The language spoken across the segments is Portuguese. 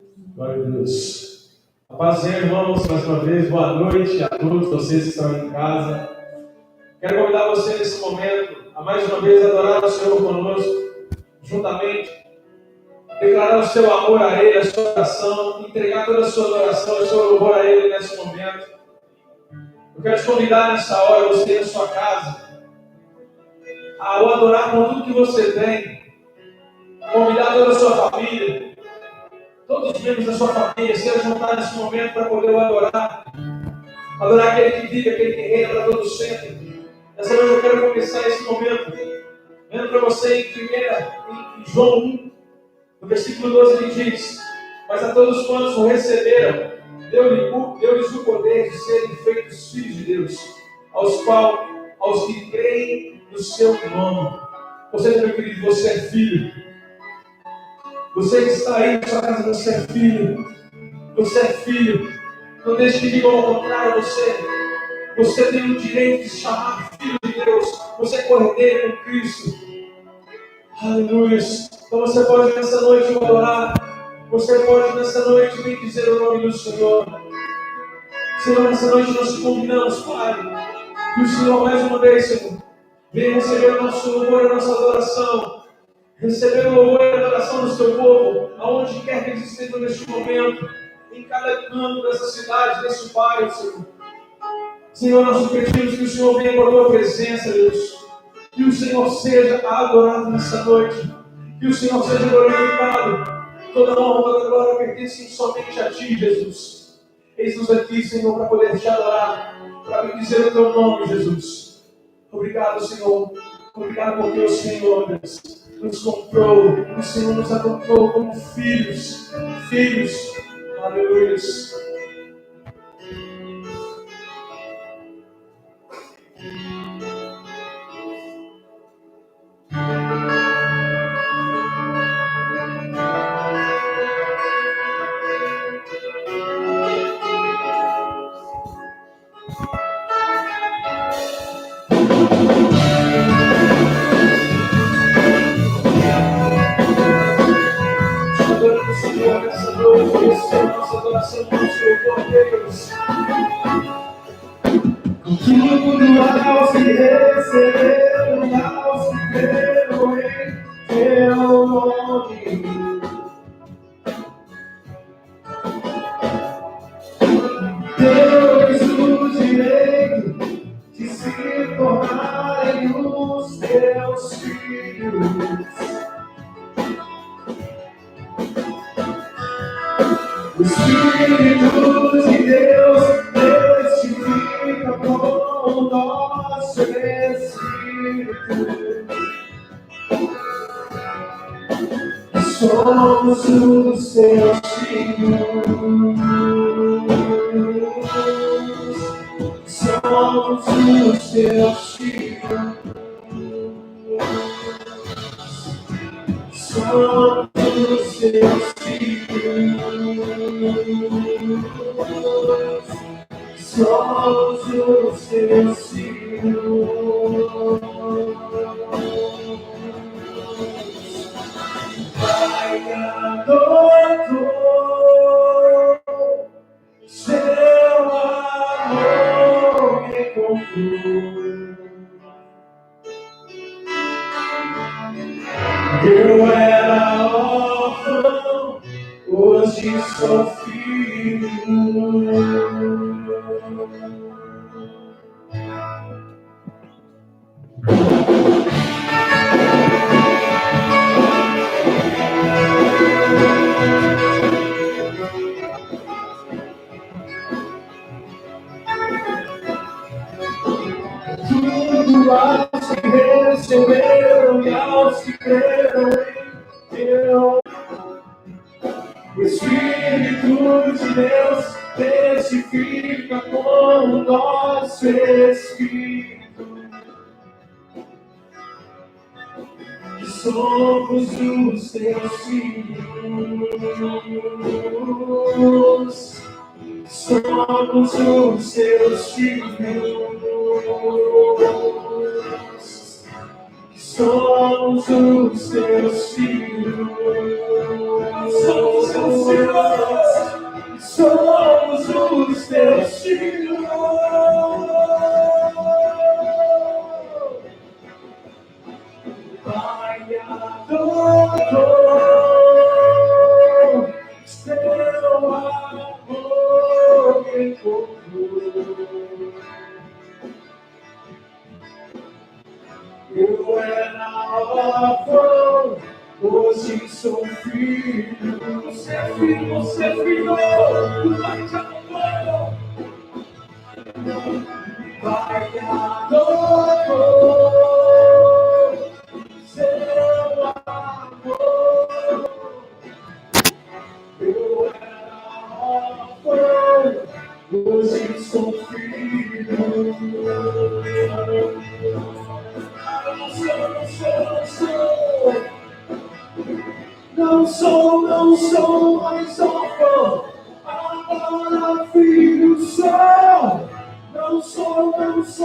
Glória a Deus. A paz, irmãos, mais uma vez, boa noite a todos vocês que estão em casa. Quero convidar você nesse momento a mais uma vez adorar o Senhor conosco, juntamente, declarar o seu amor a Ele, a sua oração, entregar toda a sua adoração, o seu louvor a Ele nesse momento. Eu quero te convidar nessa hora, você na sua casa, a o adorar com tudo que você tem, convidar toda a sua família, todos os membros da sua família, se juntar nesse momento para poder o adorar. Adorar aquele que vive, aquele que reina para todo sempre. Nessa noite eu quero começar esse momento vendo para você em João 1, no versículo 12, ele diz: mas a todos quantos o receberam, deu-lhes o poder de serem feitos filhos de Deus, aos que creem no seu nome. Você, meu querido, você é filho. Você que está aí na sua casa, você é filho. Você é filho. Não deixe que digam ao contrário. Você tem o direito de se chamar filho de Deus. Você é cordeiro com Cristo. Aleluia. Então você pode nessa noite adorar. Você pode nessa noite vir dizer o nome do Senhor. Senhor, nessa noite nós te convidamos, Pai. Que o Senhor mais uma vez, Senhor, venha receber o nosso louvor e a nossa adoração. Receber o louvor e a adoração do seu povo, aonde quer que eles estejam neste momento, em cada canto dessa cidade, desse bairro, Senhor. Senhor, nós pedimos que o Senhor venha com a tua presença, Deus. Que o Senhor seja adorado nessa noite. Que o Senhor seja glorificado. Toda honra, toda glória pertence somente a ti, Jesus. Eis-nos aqui, Senhor, para poder te adorar, para bendizer o teu nome, Jesus. Obrigado, Senhor. Obrigado porque o Senhor, Deus, nos comprou, o Senhor nos adotou como filhos. Aleluia. Senhor, nessa noite, nossa adoração ao Senhor, Deus. Tudo aos que receberam, aos que creram em teu nome. Deu-lhes o direito de se tornarem os teus filhos. O Espírito de Deus testifica com o nosso Espírito que somos os teus filhos. Somos os teus filhos. Somos os teus filhos. Somos os teus filhos. Pai adotou, seu amor me comprou. Eu era órfão, hoje sou filho. Tudo aos que receberam e aos que creram em teu. O Espírito de Deus testifica com o nosso Espírito que somos os teus filhos. Somos os teus filhos. Somos os teus filhos. Somos os teus filhos. Eu era órfão, hoje sou filho. Você é filho, você é filho. O Pai te adotou. O Pai te adotou. Seu amor. Eu era órfão, hoje sou filho. Não sou mais órfão, agora filho sou. Não sou mais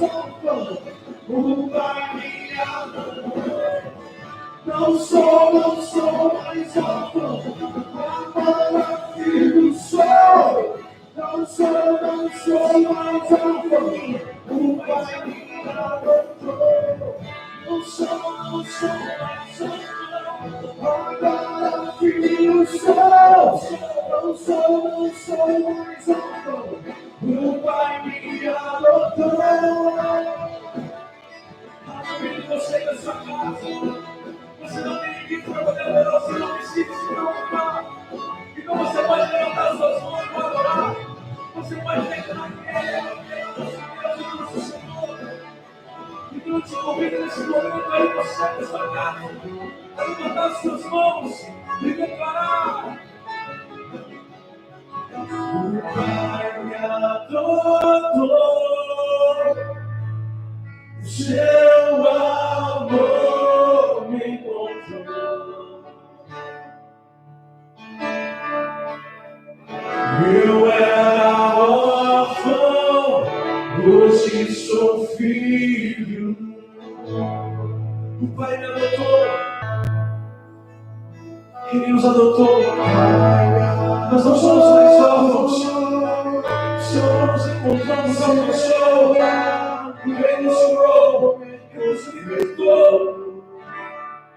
órfão, o Pai me adotou. Não sou mais órfão, agora filho sou. Não sou mais órfão, o Pai me adotou. Não sou mais órfão, agora filho sou. Não sou mais órfão, o Pai me adotou. Aleluia, você da sua casa. Você não tem ninguém para poder adorar, você não precisa se preocupar. Então você pode levantar suas mãos para adorar. Você pode declarar que Ele é o nosso Deus e o nosso Senhor. Então eu te convido nesse momento aí, você da sua casa, a levantar suas mãos e declarar: o Pai me adotou, o seu amor me encontrou. Eu era órfão, hoje sou filho. O Pai me adotou, Ele nos adotou. Nós não somos mais órfãos. O Senhor nos encontrou, nos alcançou. Ele nos curou, Ele nos libertou.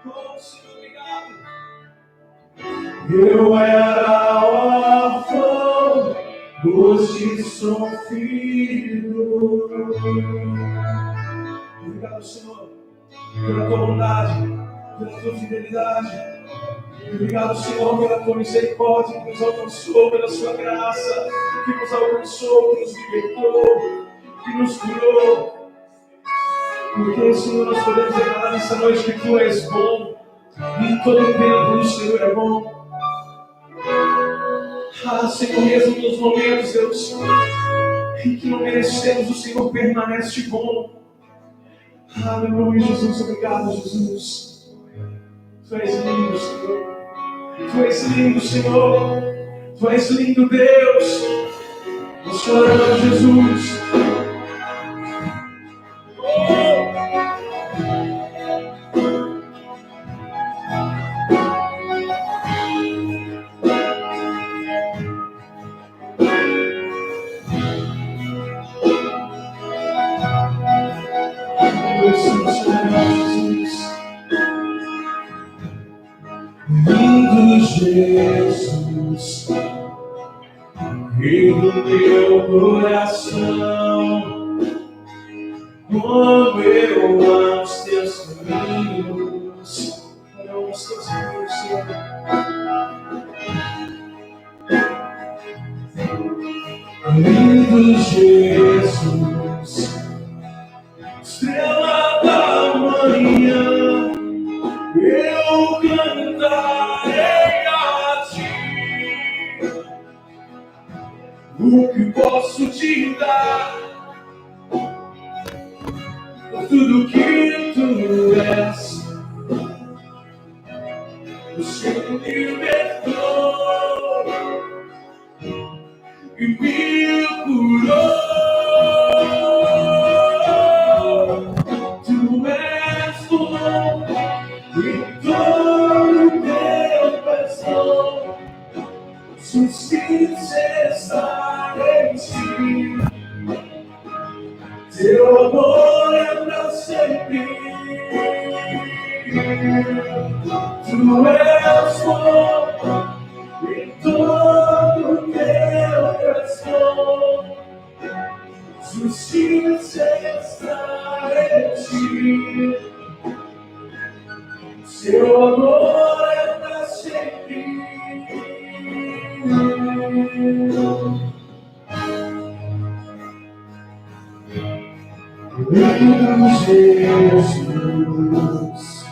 Oh, Senhor, obrigado. Eu era órfão, hoje sou filho. Obrigado, Senhor, pela tua bondade, pela tua fidelidade. Obrigado, Senhor, pela tua misericórdia que nos alcançou, pela sua graça que nos alcançou, que nos libertou, que nos curou. Porque, Senhor, nós podemos declarar nessa noite que tu és bom e em todo o tempo o Senhor é bom. Ah, Senhor, mesmo nos momentos, Deus, em que não merecemos, o Senhor permanece bom. Aleluia, Jesus, obrigado, Jesus. Tu és lindo, Senhor. Tu és lindo, Senhor. Tu és lindo, Deus. Nós choramos, Jesus. Lindo Jesus, Rei do meu coração, como eu amo os teus caminhos. Eu amo os teus caminhos, Senhor. Lindo Jesus, estrela da manhã, eu cantarei a ti. O que posso te dar? Por tudo que tu és, o Senhor me libertou e me curou. Tu és bom e todo teu perdão, justiça está em ti. Teu amor é pra sempre. Tu és bom em todo teu coração. Justiça está em ti. Seu amor é para sempre. Jesus,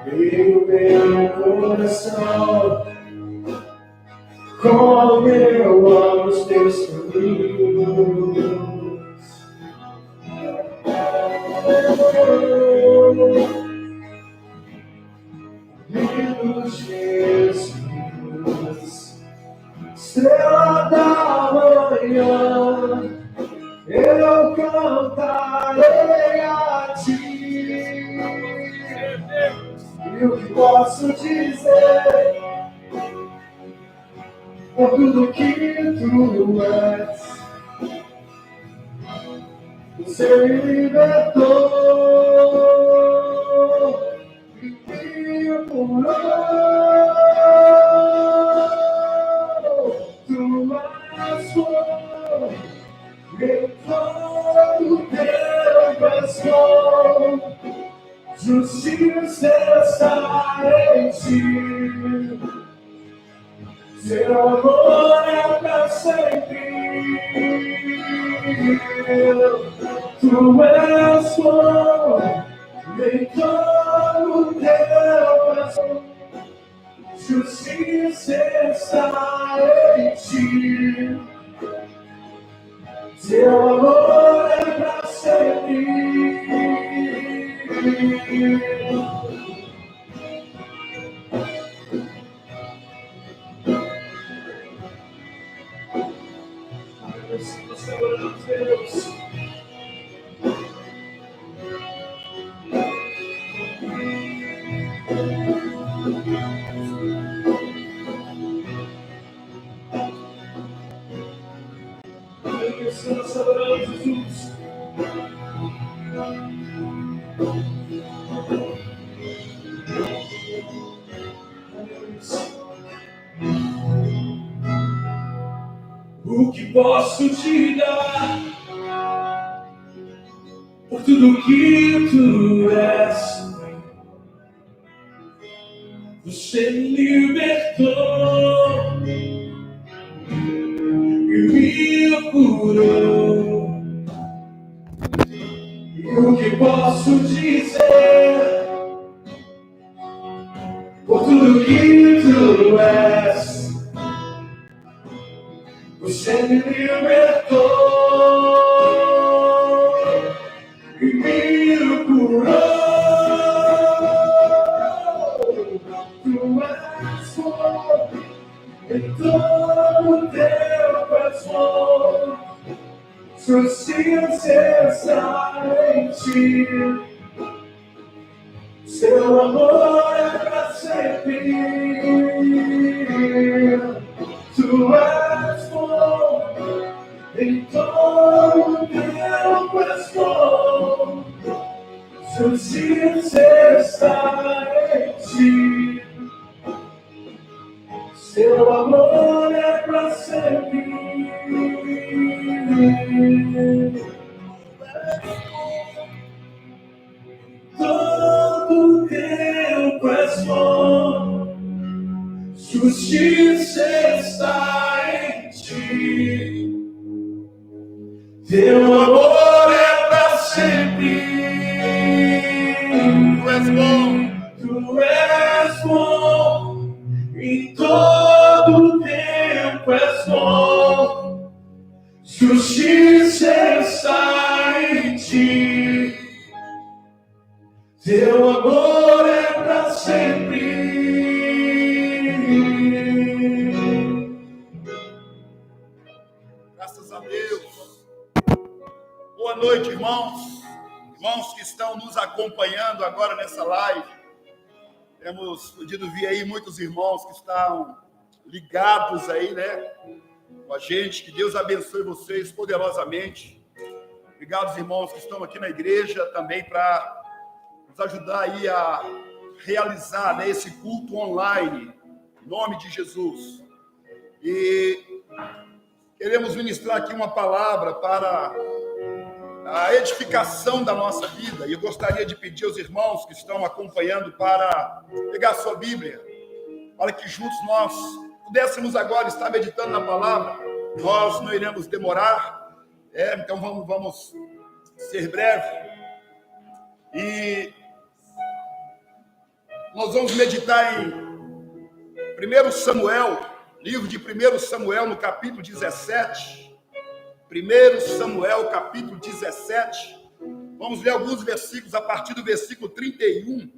veio meu coração, como eu amo os teus caminhos. Lindo Jesus, estrela da manhã, eu cantarei a ti. E o que posso dizer por tudo que tu és? Você me libertou e me curou. Tu és bom em todo teu coração. Justiça está em ti. Seu amor é para sempre. Tu és bom em todo teu coração. Justiça está em ti. Seu amor é para sempre. Deus. Nós adoramos Jesus. O que posso te dar por tudo que tu és? Você me libertou e me curou. E o que posso dizer por tudo que tu és? Você me libertou e me curou. Tu és bom em todo teu coração. Justiça está em ti. Seu amor é para sempre. Tu és bom em todo teu coração. Justiça está em ti. Seu amor é para sempre. Todo teu coração. Justiça está em ti. Teu amor é para sempre. Tu és bom. Tu és bom em todo tempo és bom. Justiça está em ti. Teu amor é para sempre. Graças a Deus. Boa noite, irmãos. Irmãos que estão nos acompanhando agora nessa live. Temos podido ver aí muitos irmãos que estão ligados aí, né? Com a gente. Que Deus abençoe vocês poderosamente. Obrigado, irmãos que estão aqui na igreja também para nos ajudar aí a realizar, né, esse culto online, em nome de Jesus. E queremos ministrar aqui uma palavra para a edificação da nossa vida. E eu gostaria de pedir aos irmãos que estão acompanhando para pegar a sua Bíblia, para que juntos nós pudéssemos agora estar meditando na palavra. Nós não iremos demorar, então vamos ser breve. E nós vamos meditar em 1 Samuel, livro de 1 Samuel, no capítulo 17. 1 Samuel, capítulo 17. Vamos ler alguns versículos a partir do versículo 31.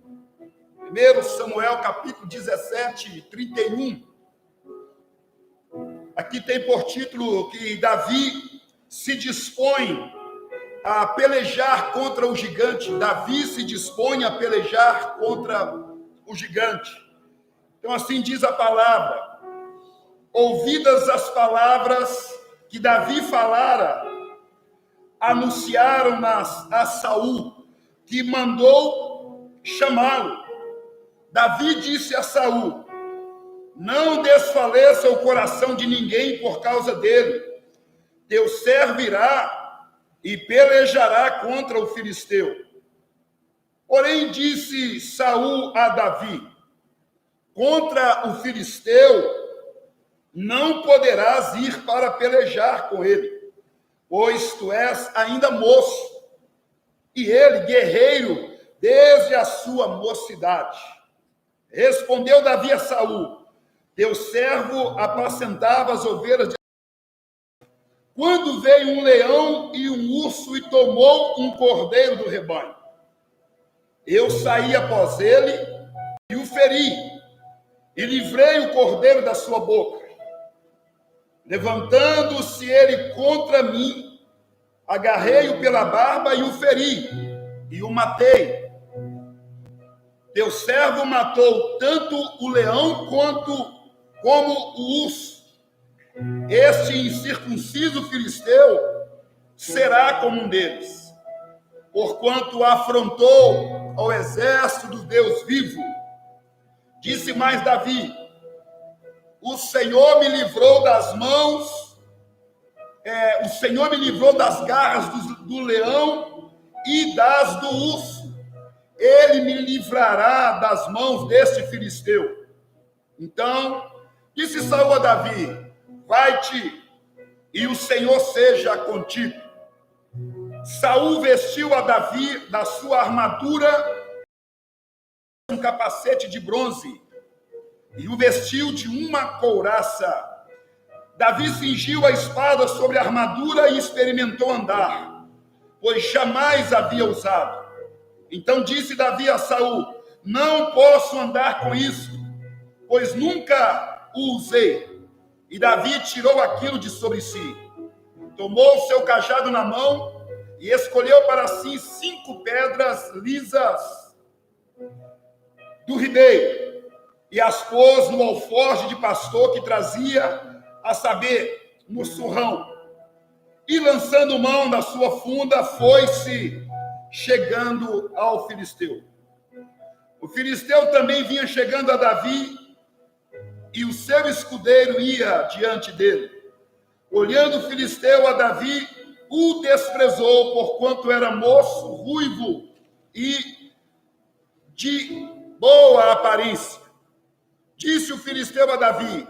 1 Samuel, capítulo 17, 31. Aqui tem por título que Davi se dispõe a pelejar contra o gigante. Davi se dispõe a pelejar contra o gigante. Então assim diz a palavra: ouvidas as palavras que Davi falara, anunciaram-nas a Saul, que mandou chamá-lo. Davi disse a Saul: não desfaleça o coração de ninguém por causa dele. Teu servo irá e pelejará contra o filisteu. Porém disse Saul a Davi: contra o filisteu não poderás ir para pelejar com ele, pois tu és ainda moço, e ele guerreiro desde a sua mocidade. Respondeu Davi a Saul: teu servo apacentava as ovelhas de... Quando veio um leão e um urso e tomou um cordeiro do rebanho, eu saí após ele e o feri, e livrei o cordeiro da sua boca. Levantando-se ele contra mim, agarrei-o pela barba e o feri, e o matei. Teu servo matou tanto o leão como o urso. Este incircunciso filisteu será como um deles, porquanto afrontou ao exército do Deus vivo. Disse mais Davi: o Senhor me livrou das mãos, o Senhor me livrou das garras do leão e das do urso. Ele me livrará das mãos deste filisteu. Então disse Saul a Davi: vai-te, e o Senhor seja contigo. Saul vestiu a Davi da sua armadura, um capacete de bronze, e o vestiu de uma couraça. Davi cingiu a espada sobre a armadura e experimentou andar, pois jamais havia usado. Então disse Davi a Saul: não posso andar com isso, pois nunca o usei. E Davi tirou aquilo de sobre si, tomou o seu cajado na mão e escolheu para si 5 pedras lisas do ribeiro, e as pôs no alforje de pastor que trazia, a saber, no surrão. E lançando mão da sua funda, foi-se chegando ao filisteu. O filisteu também vinha chegando a Davi, e o seu escudeiro ia diante dele. Olhando o filisteu a Davi, o desprezou, porquanto era moço, ruivo e de boa aparência. Disse o filisteu a Davi: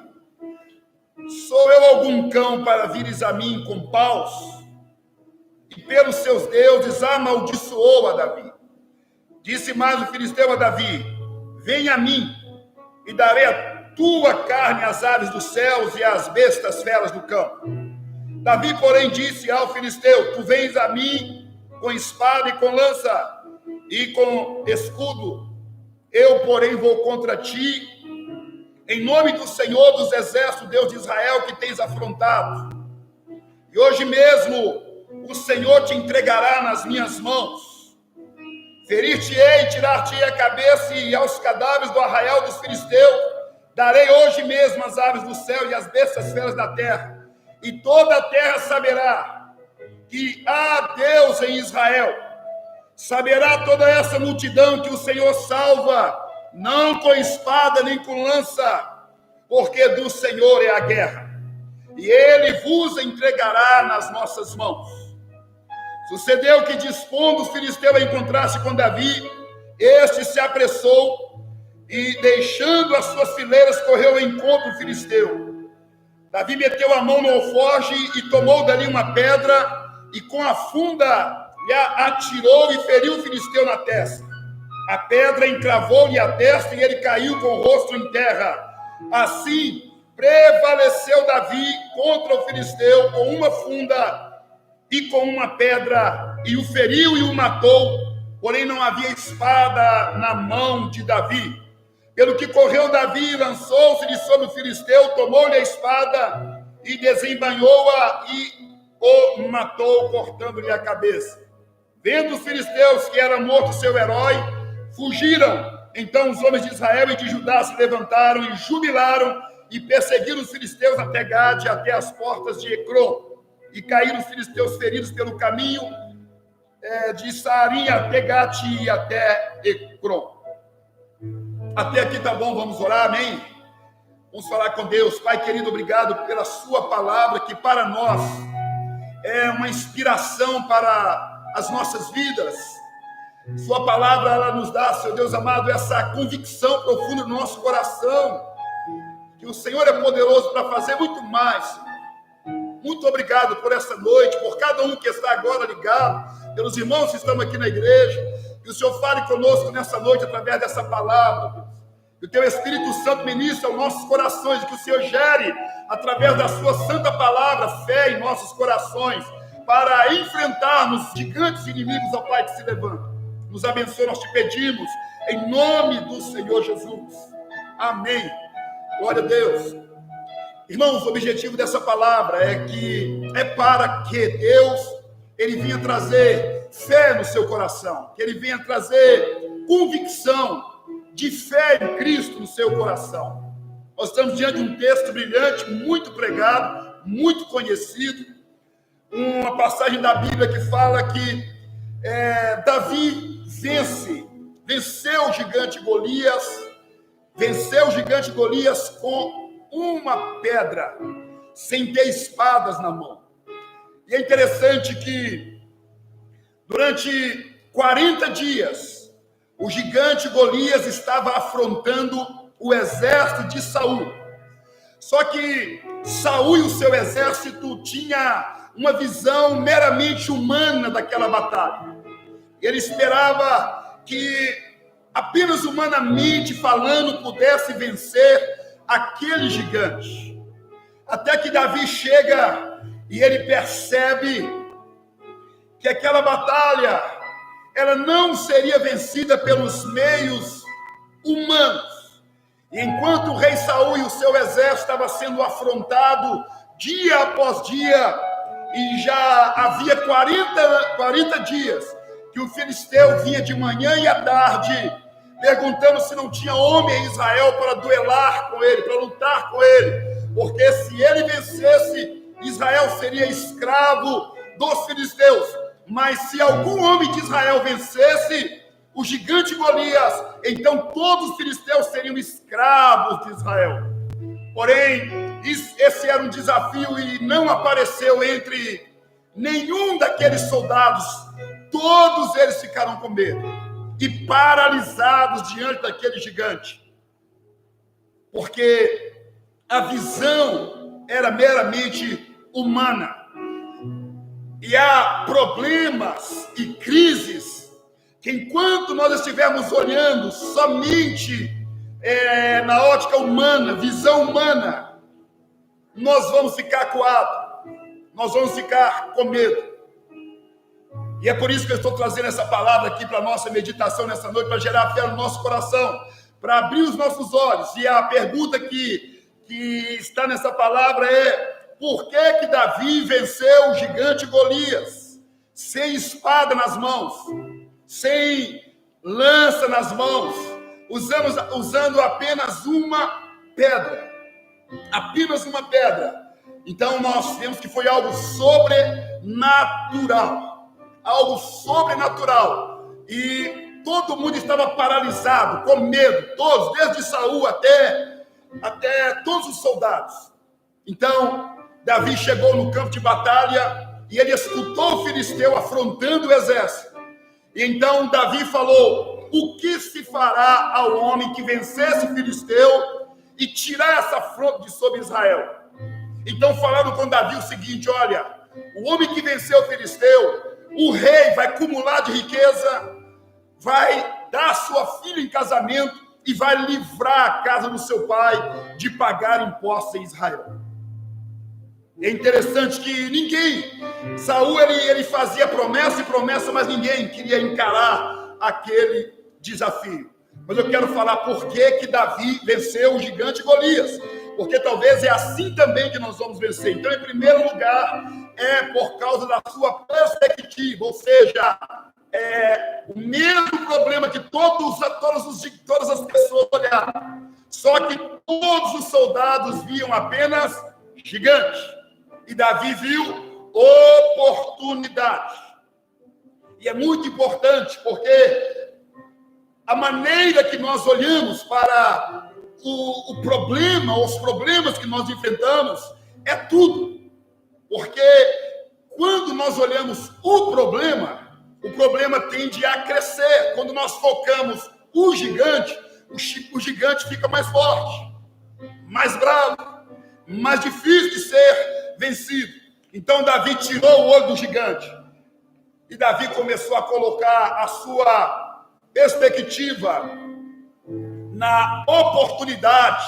sou eu algum cão para vires a mim com paus? E pelos seus deuses amaldiçoou a Davi. Disse mais o filisteu a Davi: vem a mim, e darei a tua carne às aves dos céus e às bestas feras do campo. Davi, porém, disse ao filisteu: tu vens a mim com espada e com lança e com escudo, eu, porém, vou contra ti em nome do Senhor dos exércitos, Deus de Israel, que tens afrontado. E hoje mesmo o Senhor te entregará nas minhas mãos. Ferir-te-ei, tirar-te-ei a cabeça, e aos cadáveres do arraial dos filisteus darei hoje mesmo as aves do céu e as bestas feras da terra. E toda a terra saberá que há Deus em Israel. Saberá toda essa multidão que o Senhor salva não com espada nem com lança, porque do Senhor é a guerra, e ele vos entregará nas nossas mãos. Sucedeu que, dispondo os filisteus a encontrar-se com Davi, este se apressou e, deixando as suas fileiras, correu ao encontro do filisteu. Davi meteu a mão no alforje e tomou dali uma pedra, e com a funda lhe atirou e feriu o filisteu na testa. A pedra encravou-lhe a testa e ele caiu com o rosto em terra. Assim prevaleceu Davi contra o filisteu com uma funda e com uma pedra, e o feriu e o matou, porém não havia espada na mão de Davi. Pelo que correu Davi, lançou-se de sobre o filisteu, tomou-lhe a espada e desembainhou-a e o matou, cortando-lhe a cabeça. Vendo os filisteus que era morto seu herói, fugiram. Então os homens de Israel e de Judá se levantaram e jubilaram e perseguiram os filisteus até Gade, até as portas de Ecrom. E caíram os filisteus feridos pelo caminho de Saarim até Gate e até Ecrom. Até aqui tá bom, vamos orar, amém? Vamos falar com Deus. Pai querido, obrigado pela sua palavra, que para nós é uma inspiração para as nossas vidas. Sua palavra, ela nos dá, Senhor Deus amado, essa convicção profunda no nosso coração, que o Senhor é poderoso para fazer muito mais, Senhor. Muito obrigado por essa noite, por cada um que está agora ligado, pelos irmãos que estão aqui na igreja. Que o Senhor fale conosco nessa noite através dessa palavra. Que o Teu Espírito Santo ministre aos nossos corações, que o Senhor gere, através da Sua santa palavra, fé em nossos corações, para enfrentarmos gigantes inimigos, ao Pai, que se levantam. Nos abençoe, nós te pedimos, em nome do Senhor Jesus. Amém. Glória a Deus. Irmãos, o objetivo dessa palavra é para que Deus, Ele venha trazer fé no seu coração, que Ele venha trazer convicção de fé em Cristo no seu coração. Nós estamos diante de um texto brilhante, muito pregado, muito conhecido, uma passagem da Bíblia que fala que Davi venceu o gigante Golias com uma pedra, sem ter espadas na mão. E é interessante que durante 40 dias o gigante Golias estava afrontando o exército de Saul. Só que Saul e o seu exército tinha uma visão meramente humana daquela batalha. Ele esperava que apenas humanamente falando pudesse vencer aquele gigante. Até que Davi chega e ele percebe que aquela batalha, ela não seria vencida pelos meios humanos. E enquanto o rei Saul e o seu exército estava sendo afrontado dia após dia, e já havia 40 dias que o filisteu vinha de manhã e à tarde, perguntando se não tinha homem em Israel para duelar com ele, para lutar com ele, porque se ele vencesse, Israel seria escravo dos filisteus. Mas se algum homem de Israel vencesse o gigante Golias, então todos os filisteus seriam escravos de Israel. Porém, esse era um desafio e não apareceu entre nenhum daqueles soldados. Todos eles ficaram com medo e paralisados diante daquele gigante, porque a visão era meramente humana. E há problemas e crises que, enquanto nós estivermos olhando somente na ótica humana, visão humana, nós vamos ficar acuados, nós vamos ficar com medo. E é por isso que eu estou trazendo essa palavra aqui para a nossa meditação nessa noite, para gerar fé no nosso coração, para abrir os nossos olhos. E a pergunta que está nessa palavra é: por que Davi venceu o gigante Golias sem espada nas mãos, sem lança nas mãos, usando apenas uma pedra? Apenas uma pedra. Então nós vemos que foi algo sobrenatural. Algo sobrenatural. E todo mundo estava paralisado, com medo, todos, desde Saul até todos os soldados. Então, Davi chegou no campo de batalha e ele escutou o filisteu afrontando o exército. E então Davi falou: o que se fará ao homem que vencesse o filisteu e tirar essa afronta de sobre Israel? Então falaram com Davi o seguinte: olha, o homem que venceu o filisteu, o rei vai acumular de riqueza, vai dar sua filha em casamento e vai livrar a casa do seu pai de pagar impostos em Israel. É interessante que Saul ele fazia promessa e promessa, mas ninguém queria encarar aquele desafio. Mas eu quero falar por que Davi venceu o gigante Golias, porque talvez é assim também que nós vamos vencer. Então, em primeiro lugar, é por causa da sua perspectiva, ou seja, é o mesmo problema que todas as pessoas olharam, só que todos os soldados viam apenas gigante, e Davi viu oportunidade. E é muito importante, porque a maneira que nós olhamos para o problema, os problemas que nós enfrentamos, é tudo. Porque quando nós olhamos o problema tende a crescer. Quando nós focamos o gigante fica mais forte, mais bravo, mais difícil de ser vencido. Então Davi tirou o olho do gigante. E Davi começou a colocar a sua perspectiva na oportunidade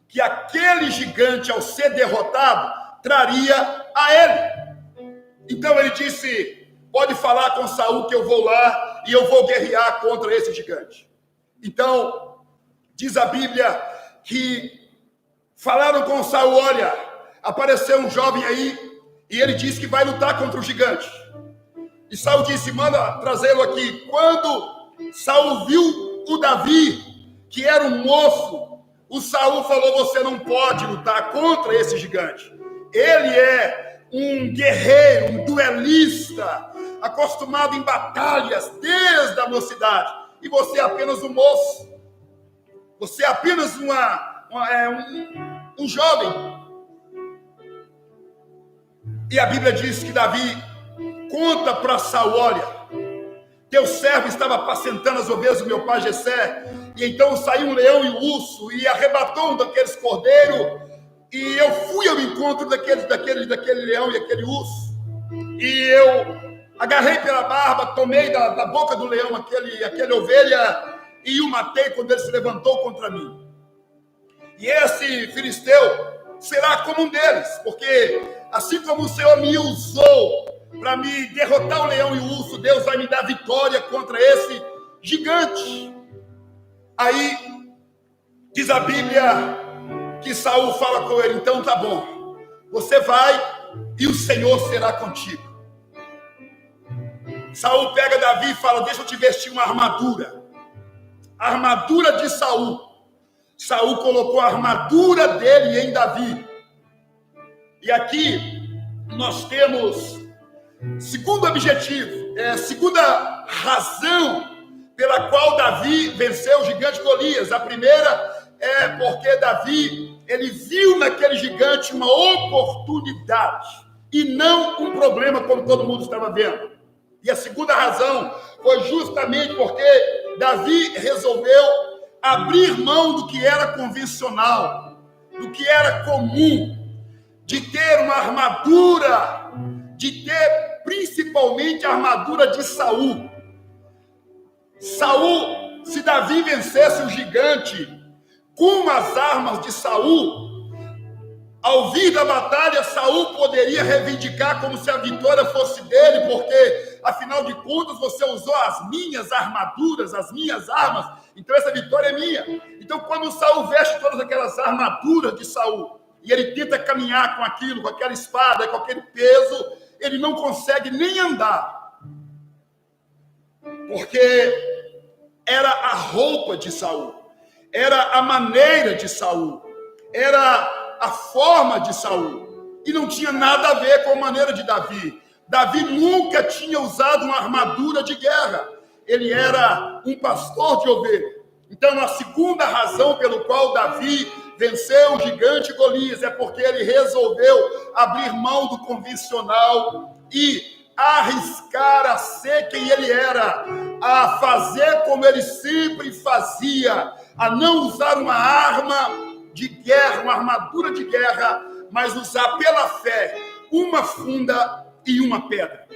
que aquele gigante, ao ser derrotado, traria a ele. Então ele disse: pode falar com Saul que eu vou lá e eu vou guerrear contra esse gigante. Então, diz a Bíblia que falaram com Saul: olha, apareceu um jovem aí e ele disse que vai lutar contra o gigante. E Saul disse: manda trazê-lo aqui. Quando Saul viu o Davi, que era um moço, o Saul falou: você não pode lutar contra esse gigante. Ele é um guerreiro, um duelista, acostumado em batalhas desde a mocidade. E você é apenas um moço. Você é apenas um jovem. E a Bíblia diz que Davi conta para Saul: olha, teu servo estava apacentando as ovelhas do meu pai Jessé, e então saiu um leão e um urso, e arrebatou um daqueles cordeiros, e eu fui ao encontro daquele leão e aquele urso, e eu agarrei pela barba, tomei da boca do leão aquele ovelha, e o matei quando ele se levantou contra mim. E esse filisteu será como um deles, porque assim como o Senhor me usou para me derrotar o leão e o urso, Deus vai me dar vitória contra esse gigante. Aí diz a Bíblia que Saul fala com ele: então tá bom, você vai e o Senhor será contigo. Saul pega Davi e fala: deixa eu te vestir uma armadura. A armadura de Saul. Saul colocou a armadura dele em Davi. E aqui nós temos segundo objetivo, segunda razão pela qual Davi venceu o gigante Golias. A primeira é porque Davi, ele viu naquele gigante uma oportunidade e não um problema como todo mundo estava vendo. E a segunda razão foi justamente porque Davi resolveu abrir mão do que era convencional, do que era comum, de ter uma armadura, de ter principalmente a armadura de Saul. Saul, se Davi vencesse o gigante com as armas de Saul, ao vir da batalha, Saul poderia reivindicar como se a vitória fosse dele, porque, afinal de contas, você usou as minhas armaduras, as minhas armas, então essa vitória é minha. Então, quando Saul veste todas aquelas armaduras de Saul, e ele tenta caminhar com aquilo, com aquela espada, com aquele peso, ele não consegue nem andar, porque era a roupa de Saul, era a maneira de Saul, era a forma de Saul, e não tinha nada a ver com a maneira de Davi. Davi nunca tinha usado uma armadura de guerra, ele era um pastor de ovelhas. Então, a segunda razão pelo qual Davi venceu o gigante Golias é porque ele resolveu abrir mão do convencional e arriscar a ser quem ele era, a fazer como ele sempre fazia, a não usar uma arma de guerra, uma armadura de guerra, mas usar pela fé uma funda e uma pedra.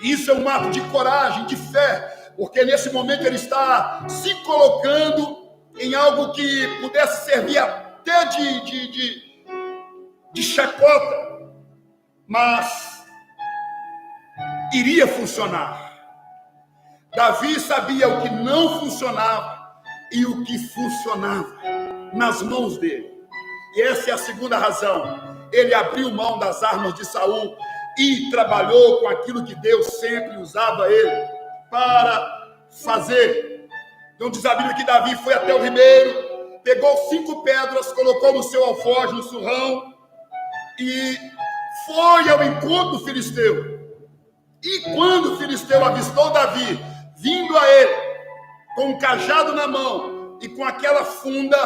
Isso é um ato de coragem, de fé, porque nesse momento ele está se colocando em algo que pudesse servir até de chacota, mas iria funcionar. Davi sabia o que não funcionava e o que funcionava nas mãos dele. E essa é a segunda razão. Ele abriu mão das armas de Saul e trabalhou com aquilo que Deus sempre usava ele para fazer. Então diz a Bíblia que Davi foi até o ribeiro, pegou 5 pedras, colocou no seu alforje, no surrão, e foi ao encontro do filisteu. E quando o filisteu avistou Davi, vindo a ele, com um cajado na mão e com aquela funda,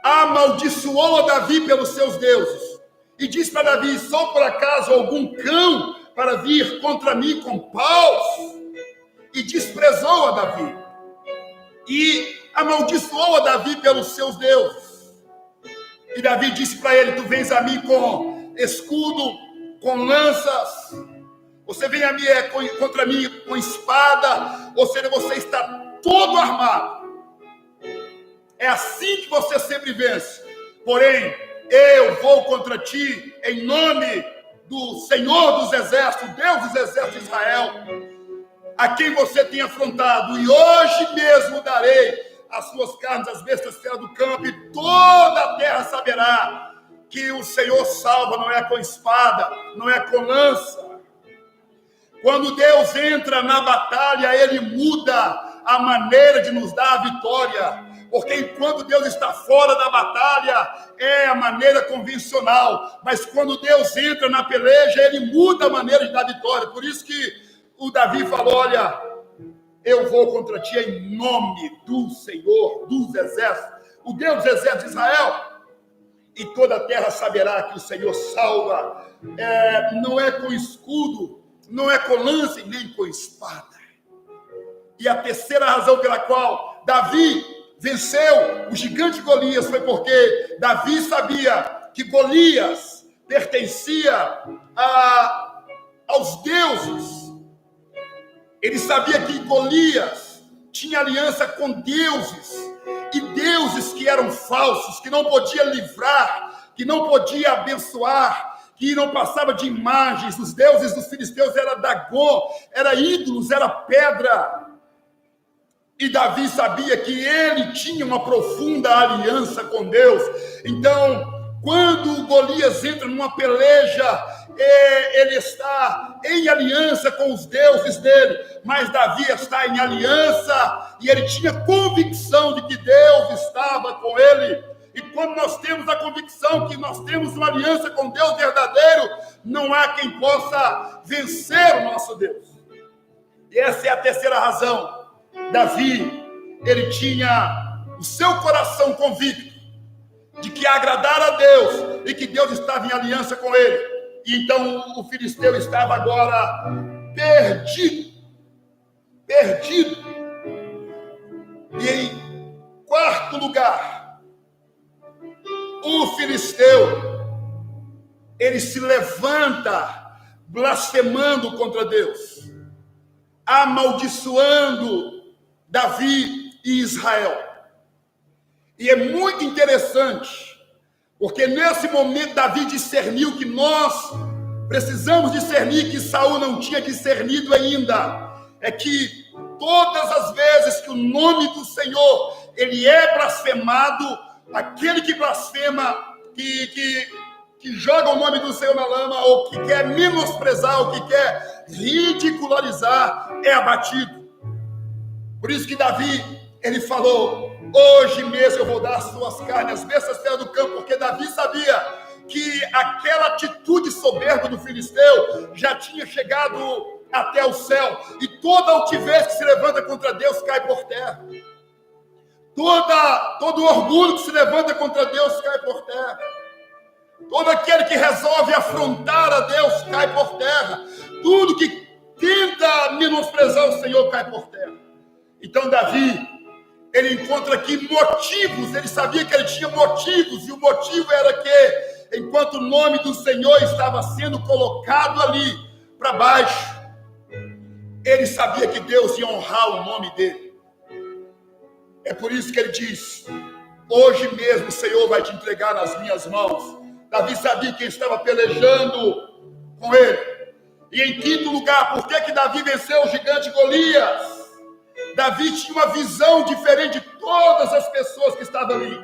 amaldiçoou a Davi pelos seus deuses. E disse para Davi: só por acaso algum cão para vir contra mim com paus? E desprezou a Davi. E amaldiçoou a Davi pelos seus deuses. E Davi disse para ele: tu vens a mim com escudo, com lanças, você vem a mim contra mim com espada, ou seja, você está todo armado. É assim que você sempre vence. Porém, eu vou contra ti em nome do Senhor dos Exércitos, Deus dos Exércitos de Israel, a quem você tem afrontado, e hoje mesmo darei as suas carnes às bestas feras do campo, e toda a terra saberá que o Senhor salva, não é com espada, não é com lança. Quando Deus entra na batalha, Ele muda a maneira de nos dar a vitória. Porque enquanto Deus está fora da batalha, é a maneira convencional. Mas quando Deus entra na peleja, Ele muda a maneira de dar vitória. Por isso que o Davi falou: olha, eu vou contra ti em nome do Senhor dos Exércitos, o Deus dos Exércitos de Israel. E toda a terra saberá que o Senhor salva. Não é com escudo, não é com lance, nem com espada. E a terceira razão pela qual Davi venceu o gigante Golias foi porque Davi sabia que Golias pertencia aos deuses. Ele sabia que Golias tinha aliança com deuses, e deuses que eram falsos, que não podia livrar, que não podia abençoar, que não passava de imagens. Os deuses dos filisteus era Dagom, era ídolos, era pedra. E Davi sabia que ele tinha uma profunda aliança com Deus. Então, quando Golias entra numa peleja, ele está em aliança com os deuses dele, mas Davi está em aliança, e ele tinha convicção de que Deus estava com ele. E quando nós temos a convicção que nós temos uma aliança com Deus verdadeiro, não há quem possa vencer o nosso Deus. E essa é a terceira razão. Davi, ele tinha o seu coração convicto de que agradar a Deus e que Deus estava em aliança com ele. E então o filisteu estava agora perdido. E em quarto lugar, o filisteu, ele se levanta blasfemando contra Deus, amaldiçoando Davi e Israel. E é muito interessante, porque nesse momento Davi discerniu que nós precisamos discernir, que Saul não tinha discernido ainda. É que todas as vezes que o nome do Senhor ele é blasfemado, aquele que blasfema, que joga o nome do Senhor na lama, ou que quer menosprezar, ou que quer ridicularizar, é abatido. Por isso que Davi, ele falou: hoje mesmo eu vou dar as suas carnes, as bestas feras do campo, porque Davi sabia que aquela atitude soberba do filisteu já tinha chegado até o céu, e toda altivez que se levanta contra Deus cai por terra. Todo orgulho que se levanta contra Deus cai por terra. Todo aquele que resolve afrontar a Deus cai por terra. Tudo que tenta menosprezar o Senhor cai por terra. Então Davi, ele encontra aqui motivos, ele sabia que ele tinha motivos, e o motivo era que, enquanto o nome do Senhor estava sendo colocado ali para baixo, ele sabia que Deus ia honrar o nome dele. É por isso que ele diz: hoje mesmo o Senhor vai te entregar nas minhas mãos. Davi sabia quem estava pelejando com ele. E em quinto lugar, por que Davi venceu o gigante Golias? Davi tinha uma visão diferente de todas as pessoas que estavam ali.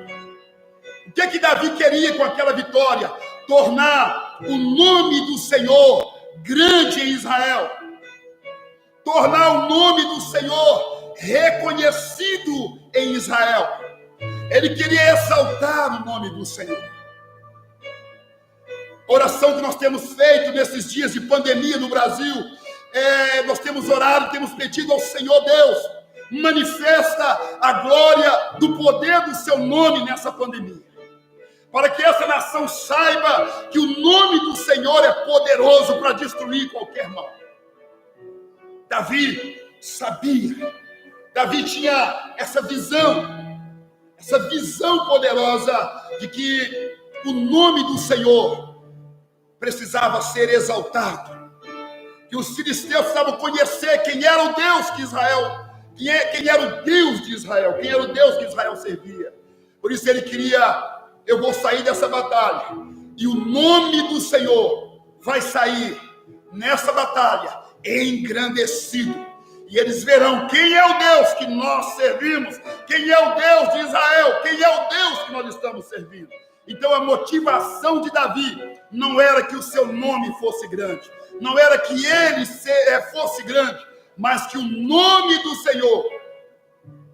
O que Davi queria com aquela vitória? Tornar o nome do Senhor grande em Israel. Tornar o nome do Senhor reconhecido em Israel. Ele queria exaltar o nome do Senhor. Oração que nós temos feito nesses dias de pandemia no Brasil, nós temos orado, temos pedido ao Senhor Deus, manifesta a glória do poder do seu nome nessa pandemia, para que essa nação saiba que o nome do Senhor é poderoso para destruir qualquer mal. Davi sabia, Davi tinha essa visão poderosa de que o nome do Senhor precisava ser exaltado, que os filisteus precisavam conhecer quem era o Deus que Israel, quem era o Deus de Israel, quem era o Deus que Israel servia. Por isso ele queria: eu vou sair dessa batalha, e o nome do Senhor vai sair nessa batalha engrandecido, e eles verão quem é o Deus que nós servimos, quem é o Deus de Israel, quem é o Deus que nós estamos servindo. Então a motivação de Davi não era que o seu nome fosse grande, não era que ele fosse grande, mas que o nome do Senhor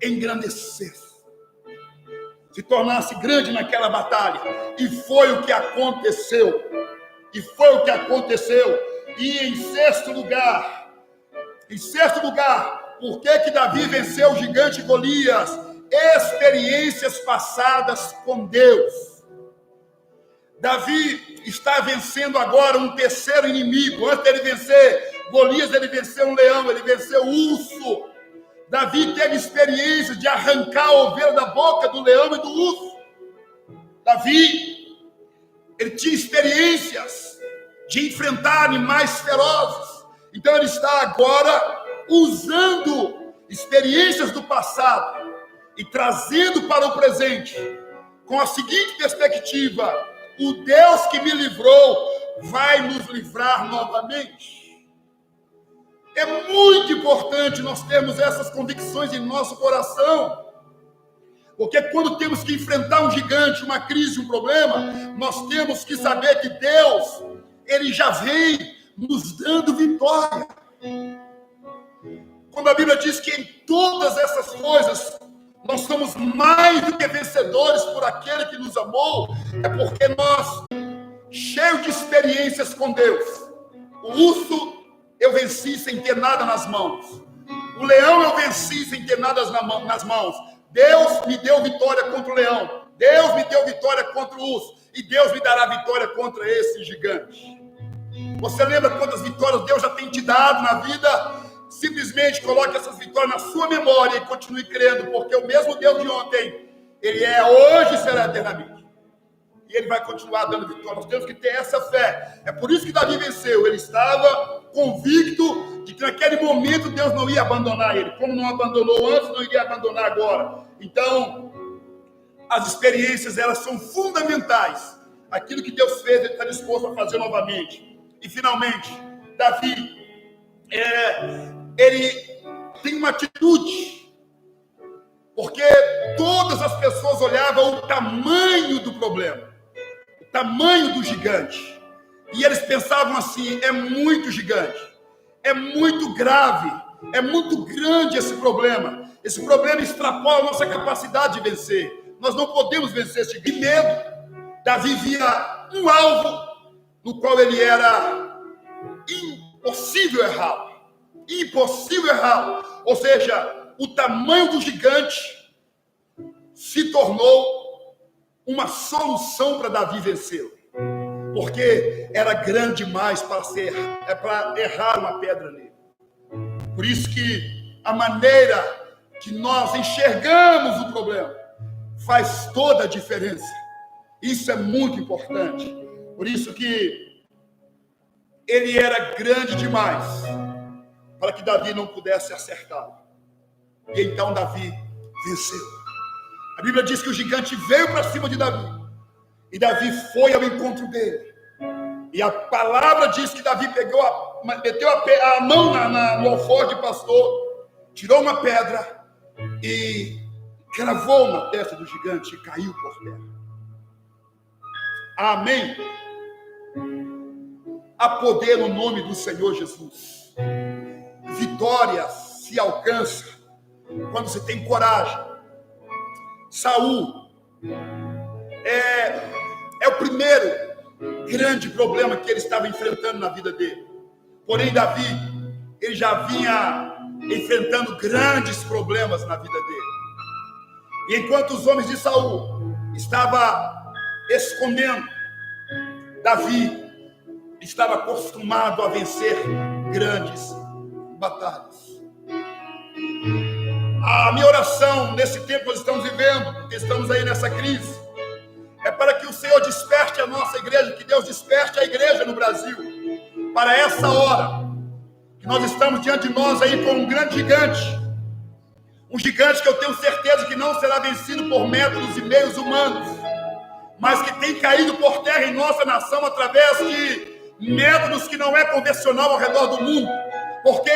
engrandecesse, se tornasse grande naquela batalha. E foi o que aconteceu. E em sexto lugar, por que Davi venceu o gigante Golias? Experiências passadas com Deus. Davi está vencendo agora um terceiro inimigo. Antes dele vencer Golias, ele venceu um leão, ele venceu o urso. Davi teve experiência de arrancar a ovelha da boca do leão e do urso. Davi, ele tinha experiências de enfrentar animais ferozes. Então ele está agora usando experiências do passado e trazendo para o presente, com a seguinte perspectiva: o Deus que me livrou vai nos livrar novamente. É muito importante nós termos essas convicções em nosso coração, porque quando temos que enfrentar um gigante, uma crise, um problema, nós temos que saber que Deus, ele já vem nos dando vitória. Quando a Bíblia diz que em todas essas coisas nós somos mais do que vencedores por aquele que nos amou, é porque nós, cheios de experiências com Deus, o urso eu venci sem ter nada nas mãos, o leão eu venci sem ter nada nas mãos. Deus me deu vitória contra o leão, Deus me deu vitória contra o urso, e Deus me dará vitória contra esse gigante. Você lembra quantas vitórias Deus já tem te dado na vida? Simplesmente coloque essas vitórias na sua memória e continue crendo, porque o mesmo Deus de ontem, ele é hoje e será eternamente. E ele vai continuar dando vitória. Nós temos que ter essa fé. É por isso que Davi venceu. Ele estava convicto de que naquele momento Deus não ia abandonar ele. Como não abandonou antes, não iria abandonar agora. Então, as experiências, elas são fundamentais. Aquilo que Deus fez, ele está disposto a fazer novamente. E finalmente, Davi, ele tem uma atitude, porque todas as pessoas olhavam o tamanho do problema, o tamanho do gigante, e eles pensavam assim: é muito gigante, é muito grave, é muito grande esse problema extrapola a nossa capacidade de vencer, nós não podemos vencer esse gigante. E medo, Davi via um alvo no qual ele era impossível errar. impossível errá-lo. Ou seja, o tamanho do gigante se tornou uma solução para Davi vencê-lo. Porque era grande demais para errar uma pedra nele. Por isso que a maneira que nós enxergamos o problema faz toda a diferença. Isso é muito importante. Por isso que ele era grande demais para que Davi não pudesse acertá-lo. E então Davi venceu. A Bíblia diz que o gigante veio para cima de Davi. E Davi foi ao encontro dele. E a palavra diz que Davi meteu a mão no alforje de pastor, tirou uma pedra e cravou na testa do gigante e caiu por terra. Amém. Há poder no nome do Senhor Jesus. Vitória se alcança quando se tem coragem. Saul é o primeiro grande problema que ele estava enfrentando na vida dele. Porém, Davi, ele já vinha enfrentando grandes problemas na vida dele. E enquanto os homens de Saul estavam escondendo, Davi estava acostumado a vencer grandes batalhas. A minha oração nesse tempo que nós estamos vivendo, porque estamos aí nessa crise, é para que o Senhor desperte a nossa igreja, que Deus desperte a igreja no Brasil, para essa hora, que nós estamos diante de nós aí com um grande gigante, um gigante que eu tenho certeza que não será vencido por métodos e meios humanos, mas que tem caído por terra em nossa nação através de métodos que não é convencional ao redor do mundo, porque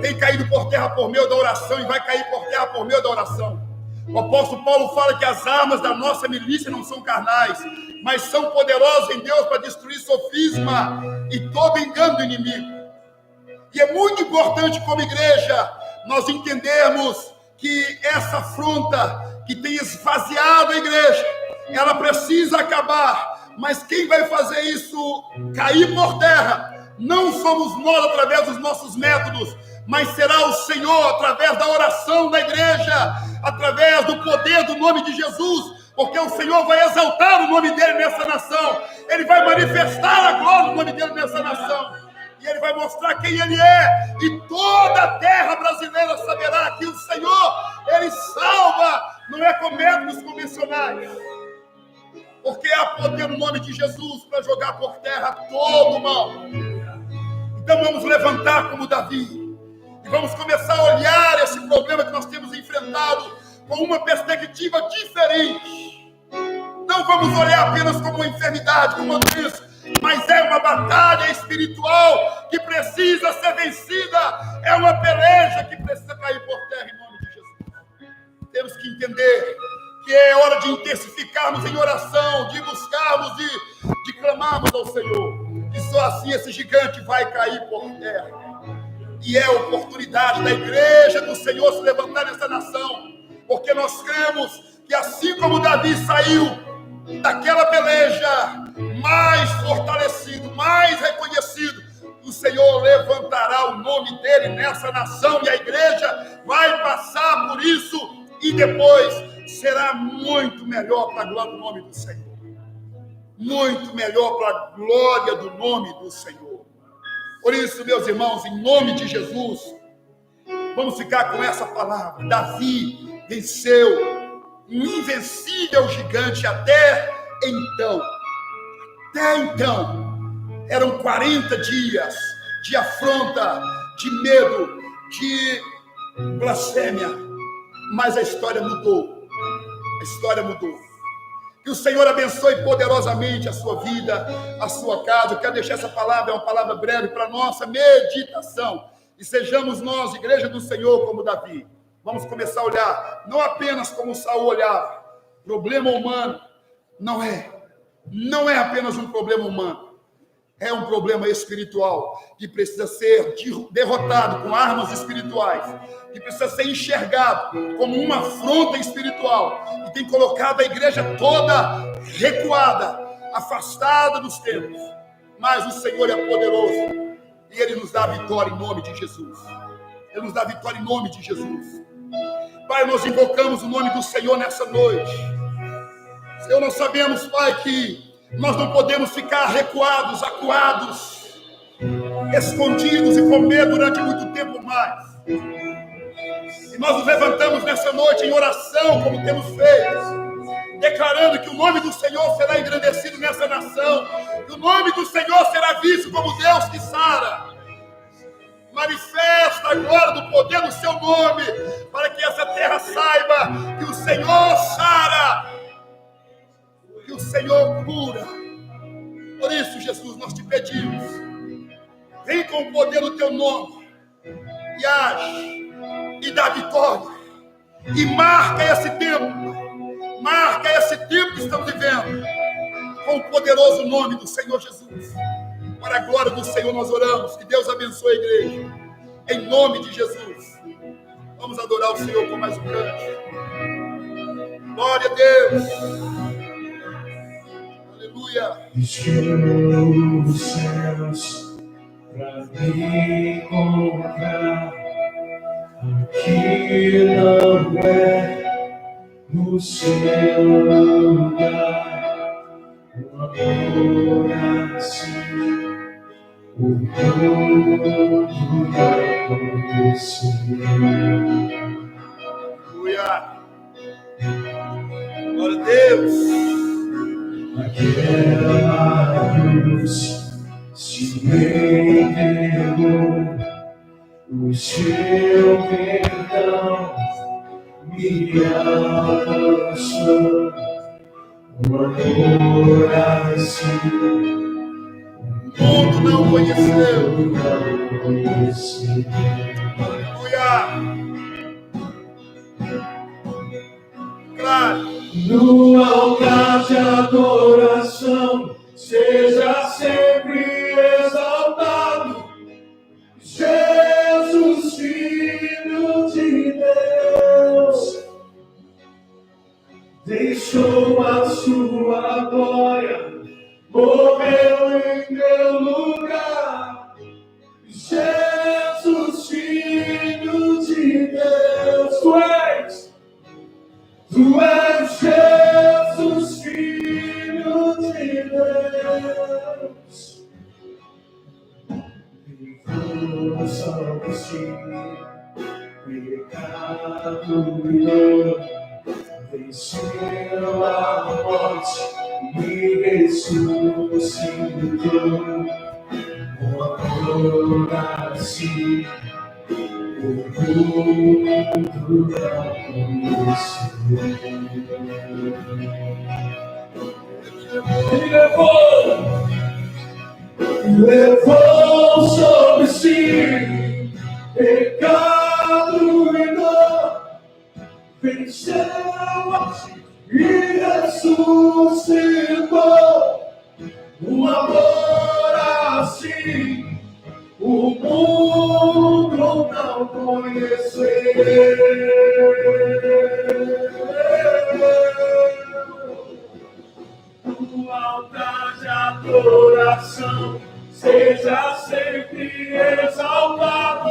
tem caído por terra por meio da oração e vai cair por terra por meio da oração. O apóstolo Paulo fala que as armas da nossa milícia não são carnais, mas são poderosas em Deus para destruir sofisma e todo engano do inimigo. E é muito importante como igreja nós entendermos que essa afronta que tem esvaziado a igreja, ela precisa acabar, mas quem vai fazer isso cair por terra não somos nós através dos nossos métodos, mas será o Senhor através da oração da igreja, através do poder do nome de Jesus, porque o Senhor vai exaltar o nome dele nessa nação, ele vai manifestar a glória do nome dele nessa nação, e ele vai mostrar quem ele é, e toda a terra brasileira saberá que o Senhor, ele salva, não é com métodos convencionais, porque há poder no nome de Jesus para jogar por terra todo o mal. Então vamos levantar como Davi, e vamos começar a olhar esse problema que nós temos enfrentado com uma perspectiva diferente. Não vamos olhar apenas como uma enfermidade, como uma doença, mas é uma batalha espiritual que precisa ser vencida, é uma peleja que precisa cair por terra em nome de Jesus. Temos que entender que é hora de intensificarmos em oração, de buscarmos e de clamarmos ao Senhor. E só assim esse gigante vai cair por terra. E é a oportunidade da igreja do Senhor se levantar nessa nação, porque nós cremos que assim como Davi saiu daquela peleja mais fortalecido, mais reconhecido, o Senhor levantará o nome dele nessa nação e a igreja vai passar por isso e depois será muito melhor para a glória do nome do Senhor. Muito melhor para a glória do nome do Senhor. Por isso, meus irmãos, em nome de Jesus, vamos ficar com essa palavra. Davi venceu um invencível gigante até então. Até então, eram 40 dias de afronta, de medo, de blasfêmia, mas a história mudou. A história mudou. Que o Senhor abençoe poderosamente a sua vida, a sua casa. Eu quero deixar essa palavra, é uma palavra breve para a nossa meditação. E sejamos nós, igreja do Senhor, como Davi. Vamos começar a olhar, não apenas como Saul olhava. Problema humano não é apenas um problema humano. É um problema espiritual que precisa ser derrotado com armas espirituais, que precisa ser enxergado como uma afronta espiritual, que tem colocado a igreja toda recuada, afastada dos tempos. Mas o Senhor é poderoso e Ele nos dá a vitória em nome de Jesus. Ele nos dá vitória em nome de Jesus. Pai, nós invocamos o nome do Senhor nessa noite. Senhor, nós sabemos, Pai, que nós não podemos ficar recuados, acuados, escondidos e com medo durante muito tempo mais. E nós nos levantamos nessa noite em oração, como temos feito, declarando que o nome do Senhor será engrandecido nessa nação, que o nome do Senhor será visto como Deus que sara. Manifesta a glória do poder do seu nome, para que essa terra saiba que o Senhor sara, que o Senhor cura. Por isso, Jesus, nós te pedimos, vem com o poder do teu nome e age e dá vitória e marca esse tempo que estamos vivendo com o poderoso nome do Senhor Jesus. Para a glória do Senhor nós oramos, que Deus abençoe a igreja, em nome de Jesus. Vamos adorar o Senhor com mais um canto. Glória a Deus. Aleluia. Escreveu os céus para me encontrar. Aqui não é o seu lugar. O amor assim, o mundo não conheceu. Aleluia. Glória a Deus. Aquela luz se entregou, o seu perdão me alcançou, o amor assim, O mundo não conheceu. não conheceu. Aleluia. Claro. No altar de adoração, seja sempre exaltado, Jesus, Filho de Deus, deixou a sua glória, morreu em meu lugar, Jesus, Filho de Deus, Tu és Jesus, Filho de Deus. Vivo sobre si, pecado e dor, venceu a morte e ressuscitou. O amor assim, o mundo não conheceu. Ele levou sobre si pecado e dor, venceu a morte e ressuscitou. Um amor assim, o mundo não conheceu. No altar de adoração, seja sempre exaltado,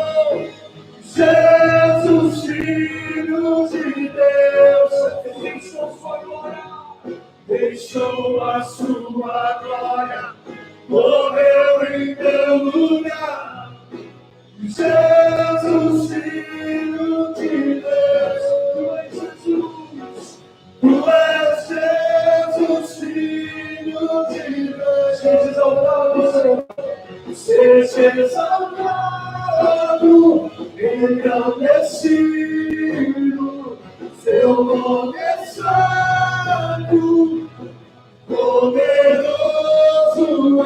Jesus, Filho de Deus. Deixou a sua glória, morreu em meu lugar, Jesus, Filho de Deus. Tu és Jesus, Filho de Deus. Seja exaltado, Senhor. Seja exaltado, engrandecido. Seu nome é santo, poderoso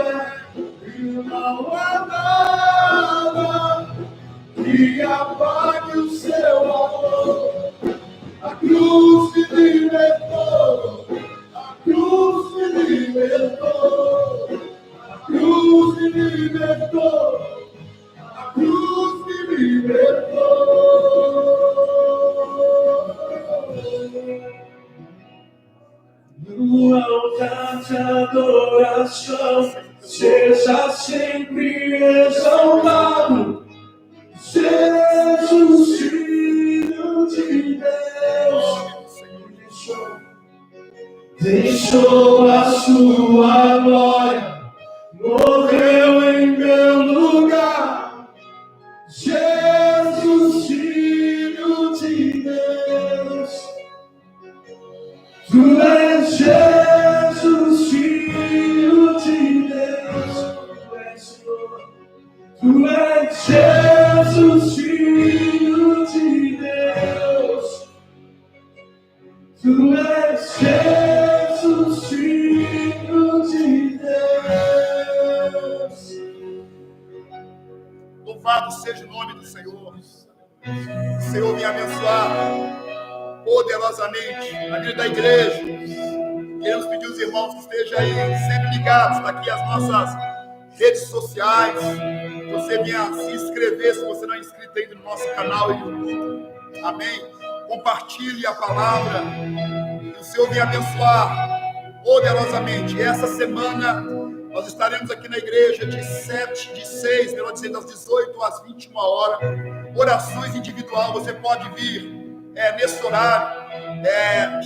é, e não há nada que apague o seu amor. A cruz me libertou, a cruz me libertou, a cruz me libertou, a cruz me libertou. No altar de adoração, seja sempre exaltado, Jesus. deixou a sua glória, morreu em meu lugar. Jesus, Filho de Deus, Tu és Jesus, Filho de Deus, Tu és Senhor. Tu és Jesus, Filho de Deus. Tu és Jesus, Filho de Deus. Louvado seja o nome do Senhor. O Senhor me abençoar poderosamente na vida da igreja. Queremos pedir aos irmãos que estejam aí sempre ligados. Está aqui as nossas redes sociais. Você venha se inscrever se você não é inscrito ainda no nosso canal no YouTube. Amém? Compartilhe a palavra. Que o Senhor venha abençoar poderosamente. Essa semana nós estaremos aqui na igreja de 6, melhor dizendo, das 18 às 21 horas. Orações individual. Você pode vir nesse horário,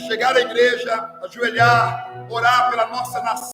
chegar à igreja, ajoelhar, orar pela nossa nação.